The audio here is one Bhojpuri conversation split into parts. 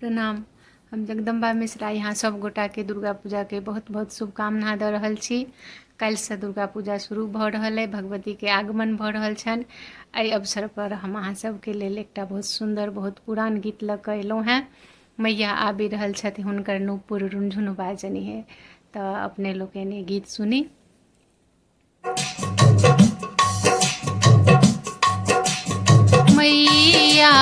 प्रणाम। हम जगदम्बा मिश्रा यहाँ सब गोटा के दुर्गा पूजा के बहुत बहुत शुभकामना दऽ रहल छी। कल से दुर्गा पूजा शुरू भऽ रहल है, भगवती के आगमन भऽ रहल छन। एहि अवसर पर हम अहाँ सबके लेल एकटा बहुत सुंदर बहुत पुरान गीत लऽ कऽ एलहुँ हैं। मैया आबि रहल छथि हुनकर नूपुर रुनझुन बाजनी है, तऽ अपने लोकनि गीत सुनी। मैया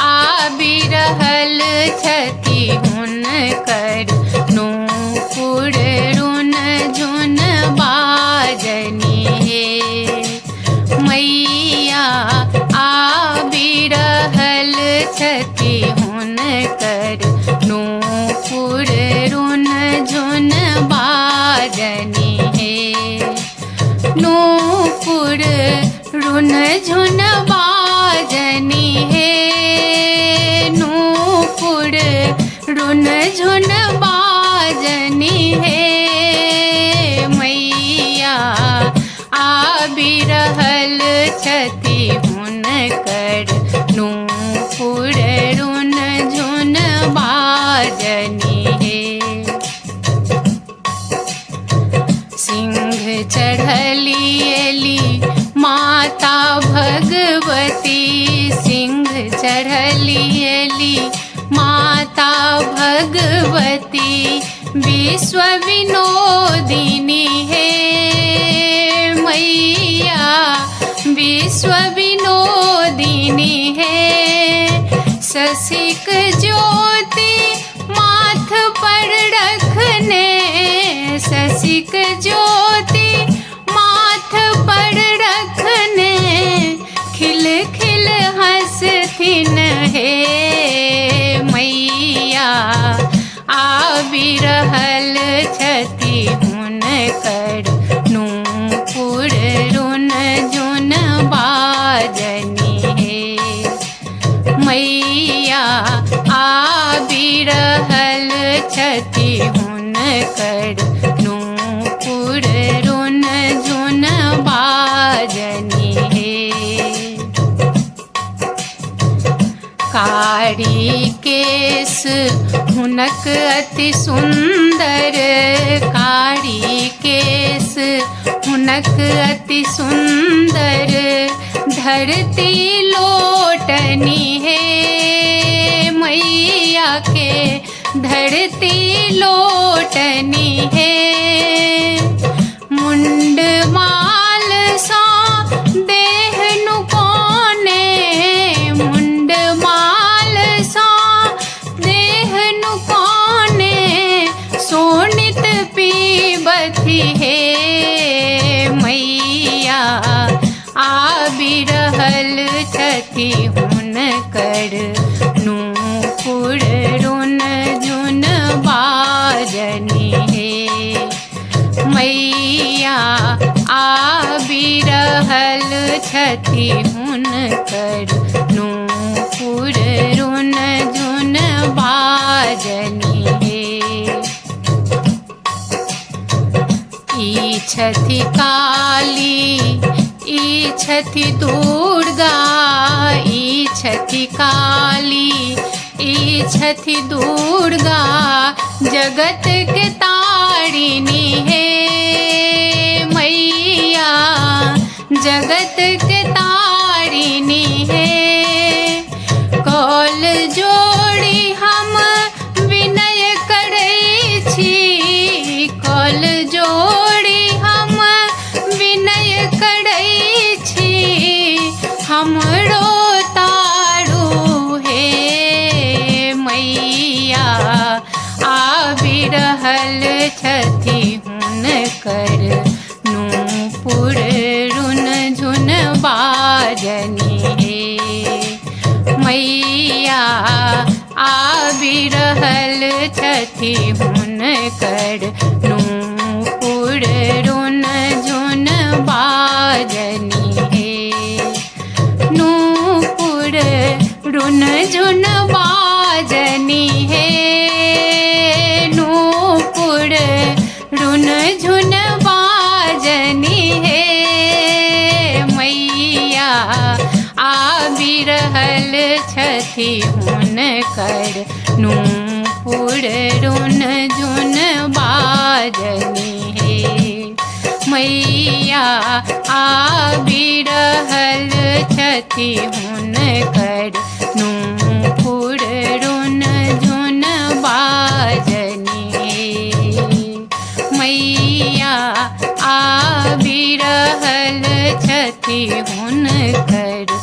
आबि रहल छथि हुनकर नूपुर रुनझुन बाजनी हे। मैया आबि रहल छथि हुनकर नूपुर रुनझुन बाजनी हे। नूपुर रुनझुन बाजनी हे। नूपुर रुनझुन बाजनी हे। मैया आबि रहल छथि हुनकर नूपुर रुनझुन बाजनी हे। सिंह चढ़ली एली माता भगवती। सिंह चढ़ली एली माता भगवती। विश्व विनोदिनी हे मैया विश्व विनोदिनी हे। शशिक ज्योति माथ पर रखने। शशिक ज्योति माथ पर रखने। खिल खिल हंसथिन हे मैया आबि रहल छथि हुनकर नूपुर रुनझुन बाजनी हे। मैया आबि रहल छथि हुनकर नूपुर रुनझुन बाजनी हे। कारी केस हुनक अति सुंदर। कारी केस हुनक अति सुंदर। धरती लोटनी हे मैया के धरती लोटनी हे। मुंड माल सा देह नुकोने। मुंड माल सा देह नुकोने। सोनित पीबथि हे मैया आबि रहल छथि हुनकर नूपुर रुनझुन बाजनी हे। मैया आबि रहल छथि हुनकर नूपुर रुनझुन बाजनी हे। ई छथि काली ई छथि दुर्गा। ई छथि काली ई छथि दुर्गा। जगत के तारिणी हे मैया जगत के तारिणी हे। कल जोड़ी हम विनय करै छी। कल जोड़ी हम विनय करै छी। हमरो तारू हे मैया आबि रहल छथि हुनकर नूपुर रुनझुन बाजनी हे। मैया आबि रहल छथि हुनकर नूपुर रुनझुन बाजनी हे। नूपुर रुनझुन बाजनी हे। नूपुर रुनझुन बाजनी हे। मैया आबि रहल छथि छथि हुनकर नूपुर रुन झुन बाजनी हे। मैया आबि रहल छथि हुनकर नूपुर रुन झुन बाजनी हे। मैया आबि रहल छथि हुनकर